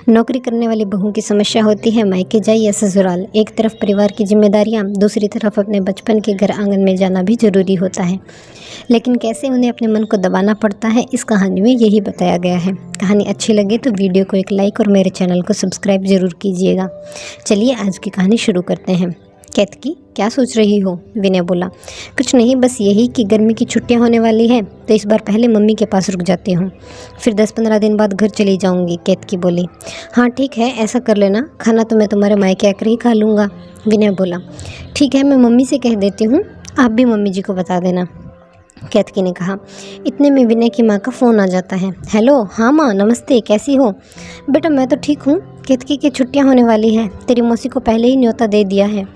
नौकरी करने वाली बहू की समस्या होती है मायके जाए या ससुराल। एक तरफ परिवार की जिम्मेदारियां, दूसरी तरफ अपने बचपन के घर आंगन में जाना भी जरूरी होता है। लेकिन कैसे उन्हें अपने मन को दबाना पड़ता है, इस कहानी में यही बताया गया है। कहानी अच्छी लगे तो वीडियो को एक लाइक और मेरे चैनल को सब्सक्राइब जरूर कीजिएगा। चलिए आज की कहानी शुरू करते हैं। केतकी, क्या सोच रही हो? विनय बोला। कुछ नहीं, बस यही कि गर्मी की छुट्टियां होने वाली हैं तो इस बार पहले मम्मी के पास रुक जाती हूँ, फिर 10-15 दिन बाद घर चली जाऊंगी। केतकी बोली। हाँ ठीक है, ऐसा कर लेना। खाना तो मैं तुम्हारे मायके आकर ही खा लूँगा। विनय बोला। ठीक है, मैं मम्मी से कह देती हूँ, आप भी मम्मी जी को बता देना, केतकी ने कहा। इतने में विनय की माँ का फ़ोन आ जाता है। हेलो, हाँ माँ, नमस्ते, कैसी हो? बेटा मैं तो ठीक हूँ। केतकी की छुट्टियाँ होने वाली हैं, तेरी मौसी को पहले ही न्योता दे दिया है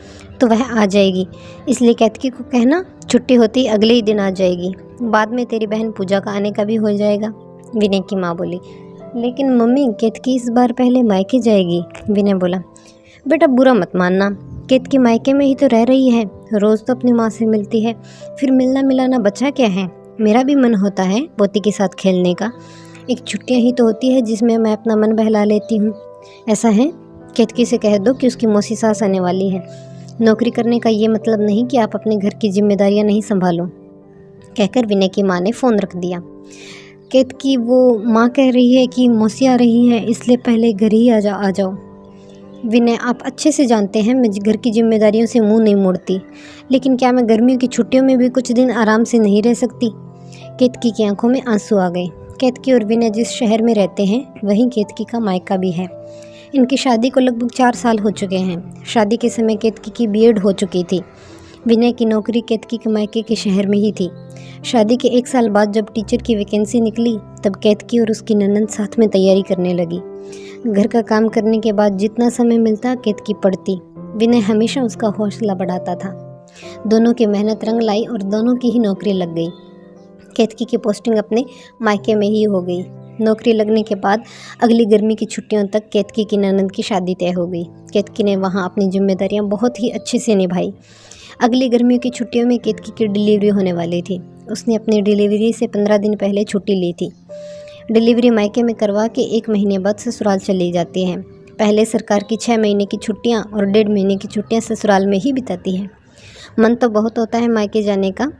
तो वह आ जाएगी, इसलिए केतकी को कहना छुट्टी होती अगले ही दिन आ जाएगी। बाद में तेरी बहन पूजा का आने का भी हो जाएगा। विनय की माँ बोली। लेकिन मम्मी, केतकी इस बार पहले मायके जाएगी। विनय बोला। बेटा बुरा मत मानना, केतकी मायके में ही तो रह रही है, रोज़ तो अपनी माँ से मिलती है, फिर मिलना मिलाना बचा क्या है। मेरा भी मन होता है पोती के साथ खेलने का, एक छुट्टियाँ ही तो होती है जिसमें मैं अपना मन बहला लेती हूँ। ऐसा है, केतकी से कह दो कि उसकी मौसी सास आने वाली है। नौकरी करने का ये मतलब नहीं कि आप अपने घर की जिम्मेदारियां नहीं संभालो, कहकर विनय की माँ ने फ़ोन रख दिया। केतकी, वो माँ कह रही है कि मौसी आ रही है, इसलिए पहले घर ही आ जाओ। विनय, आप अच्छे से जानते हैं मैं घर की जिम्मेदारियों से मुंह नहीं मोड़ती, लेकिन क्या मैं गर्मियों की छुट्टियों में भी कुछ दिन आराम से नहीं रह सकती? केतकी की आंखों में आंसू आ गए। केतकी और विनय जिस शहर में रहते हैं वहीं केतकी का मायका भी है। इनकी शादी को लगभग 4 साल हो चुके हैं। शादी के समय केतकी की बीएड हो चुकी थी। विनय की नौकरी केतकी के मायके के शहर में ही थी। शादी के 1 साल बाद जब टीचर की वैकेंसी निकली तब केतकी और उसकी ननंद साथ में तैयारी करने लगी। घर का काम करने के बाद जितना समय मिलता केतकी पढ़ती। विनय हमेशा उसका हौसला बढ़ाता था। दोनों की मेहनत रंग लाई और दोनों की ही नौकरी लग गई। केतकी की पोस्टिंग अपने मायके में ही हो गई। नौकरी लगने के बाद अगली गर्मी की छुट्टियों तक केतकी की ननंद की शादी तय हो गई। केतकी ने वहाँ अपनी जिम्मेदारियाँ बहुत ही अच्छे से निभाई। अगली गर्मियों की छुट्टियों में केतकी की डिलीवरी होने वाली थी। उसने अपनी डिलीवरी से 15 दिन पहले छुट्टी ली थी। डिलीवरी मायके में करवा के 1 महीने बाद ससुराल चली जाती है। पहले सरकार की 6 महीने की छुट्टियाँ और 1.5 महीने की छुट्टियाँ ससुराल में ही बिताती है। मन तो बहुत होता है मायके जाने का,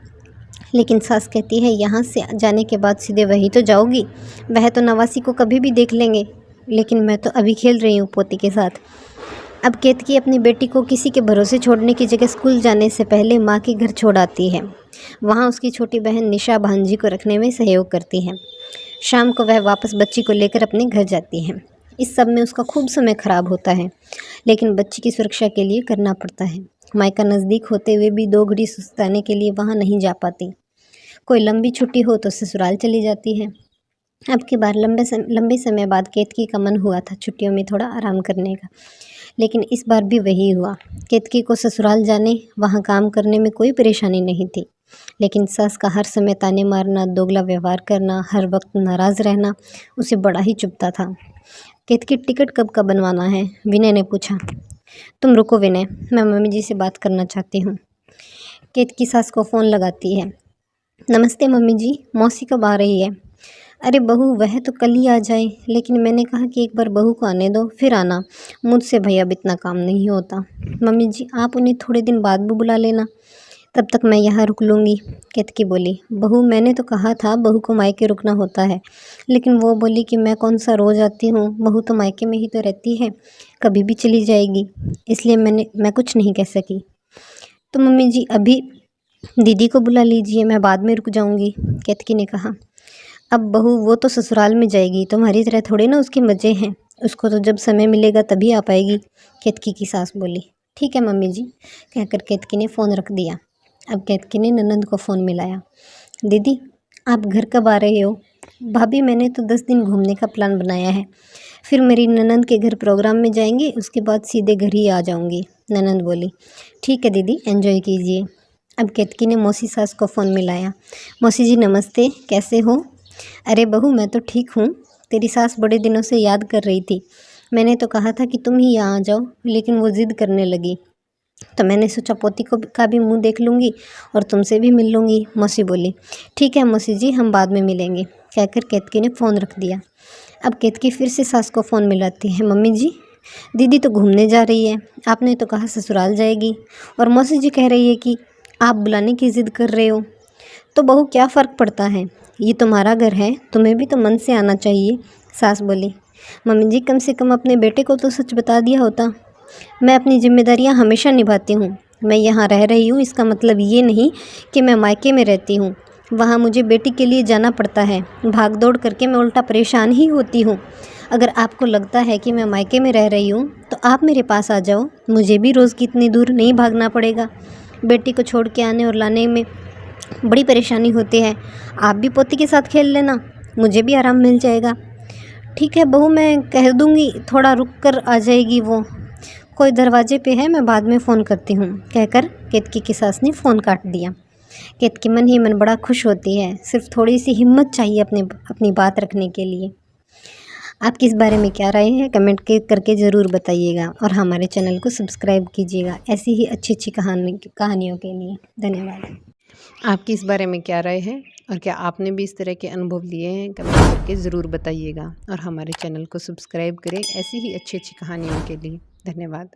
लेकिन सास कहती है यहाँ से जाने के बाद सीधे वही तो जाओगी, वह तो नवासी को कभी भी देख लेंगे, लेकिन मैं तो अभी खेल रही हूँ पोती के साथ। अब केतकी अपनी बेटी को किसी के भरोसे छोड़ने की जगह स्कूल जाने से पहले माँ के घर छोड़ आती है। वहाँ उसकी छोटी बहन निशा भांजी को रखने में सहयोग करती है। शाम को वह वापस बच्ची को लेकर अपने घर जाती है। इस सब में उसका खूब समय खराब होता है, लेकिन बच्ची की सुरक्षा के लिए करना पड़ता है। मायका नज़दीक होते हुए भी 2 घड़ी सुस्ताने के लिए वहाँ नहीं जा पाती। कोई लंबी छुट्टी हो तो ससुराल चली जाती है। अब की बार लंबे समय बाद केतकी का मन हुआ था छुट्टियों में थोड़ा आराम करने का, लेकिन इस बार भी वही हुआ। केतकी को ससुराल जाने, वहाँ काम करने में कोई परेशानी नहीं थी, लेकिन सास का हर समय ताने मारना, दोगला व्यवहार करना, हर वक्त नाराज़ रहना उसे बड़ा ही चुभता था। केतकी, टिकट कब का बनवाना है? विनय ने पूछा। तुम रुको विनय, मैं मम्मी जी से बात करना चाहती हूँ। केतकी सास को फ़ोन लगाती है। नमस्ते मम्मी जी, मौसी कब आ रही है? अरे बहू, वह तो कल ही आ जाए, लेकिन मैंने कहा कि एक बार बहू को आने दो फिर आना। मुझसे भैया अब इतना काम नहीं होता। मम्मी जी, आप उन्हें थोड़े दिन बाद भी बुला लेना, तब तक मैं यहाँ रुक लूँगी। केतकी बोली। बहू, मैंने तो कहा था बहू को मायके रुकना होता है, लेकिन वो बोली कि मैं कौन सा रोज़ आती हूँ, बहू तो मायके में ही तो रहती है, कभी भी चली जाएगी, इसलिए मैं कुछ नहीं कह सकी। तो मम्मी जी अभी दीदी को बुला लीजिए, मैं बाद में रुक जाऊंगी, केतकी ने कहा। अब बहू, वो तो ससुराल में जाएगी, तुम्हारी तरह थोड़े ना उसके मज़े हैं, उसको तो जब समय मिलेगा तभी आ पाएगी, केतकी की सास बोली। ठीक है मम्मी जी, कहकर केतकी ने फ़ोन रख दिया। अब केतकी ने ननंद को फ़ोन मिलाया। दीदी, आप घर कब आ रहे हो? भाभी, मैंने तो 10 दिन घूमने का प्लान बनाया है, फिर मेरी ननंद के घर प्रोग्राम में जाएंगे, उसके बाद सीधे घर ही आ जाऊंगी। ननंद बोली। ठीक है दीदी, एंजॉय कीजिए। अब केतकी ने मौसी सास को फ़ोन मिलाया। मौसी जी नमस्ते, कैसे हो? अरे बहू, मैं तो ठीक हूँ, तेरी सास बड़े दिनों से याद कर रही थी, मैंने तो कहा था कि तुम ही यहाँ आ जाओ, लेकिन वो ज़िद करने लगी, तो मैंने सोचा पोती का भी मुंह देख लूँगी और तुमसे भी मिल लूँगी। मौसी बोली। ठीक है मौसी जी, हम बाद में मिलेंगे, कहकर केतकी ने फ़ोन रख दिया। अब केतकी फिर से सास को फ़ोन मिलाती है। मम्मी जी, दीदी तो घूमने जा रही है, आपने तो कहा ससुराल जाएगी, और मौसी जी कह रही है कि आप बुलाने की ज़िद कर रहे हो। तो बहू क्या फ़र्क पड़ता है, ये तुम्हारा घर है, तुम्हें भी तो मन से आना चाहिए। सास बोली, मम्मी जी कम से कम अपने बेटे को तो सच बता दिया होता। मैं अपनी जिम्मेदारियां हमेशा निभाती हूँ। मैं यहाँ रह रही हूँ इसका मतलब ये नहीं कि मैं मायके में रहती हूँ। वहाँ मुझे बेटी के लिए जाना पड़ता है, भाग दौड़ करके मैं उल्टा परेशान ही होती हूँ। अगर आपको लगता है कि मैं मायके में रह रही हूँ तो आप मेरे पास आ जाओ, मुझे भी रोज़ की इतनी दूर नहीं भागना पड़ेगा। बेटी को छोड़ के आने और लाने में बड़ी परेशानी होती है। आप भी पोती के साथ खेल लेना, मुझे भी आराम मिल जाएगा। ठीक है बहू, मैं कह दूँगी, थोड़ा रुक कर आ जाएगी वो। कोई दरवाजे पे है, मैं बाद में फ़ोन करती हूँ, कहकर केतकी की सास ने फ़ोन काट दिया। केतकी मन ही मन बड़ा खुश होती है। सिर्फ थोड़ी सी हिम्मत चाहिए अपनी बात रखने के लिए। आपकी इस बारे में क्या राय है, कमेंट करके ज़रूर बताइएगा, और हमारे चैनल को सब्सक्राइब कीजिएगा ऐसी ही अच्छी अच्छी कहानियों के लिए। धन्यवाद। आपकी इस बारे में क्या राय है, और क्या आपने भी इस तरह के अनुभव लिए हैं, कमेंट करके ज़रूर बताइएगा, और हमारे चैनल को सब्सक्राइब करें ऐसी ही अच्छी अच्छी कहानियों के लिए। धन्यवाद।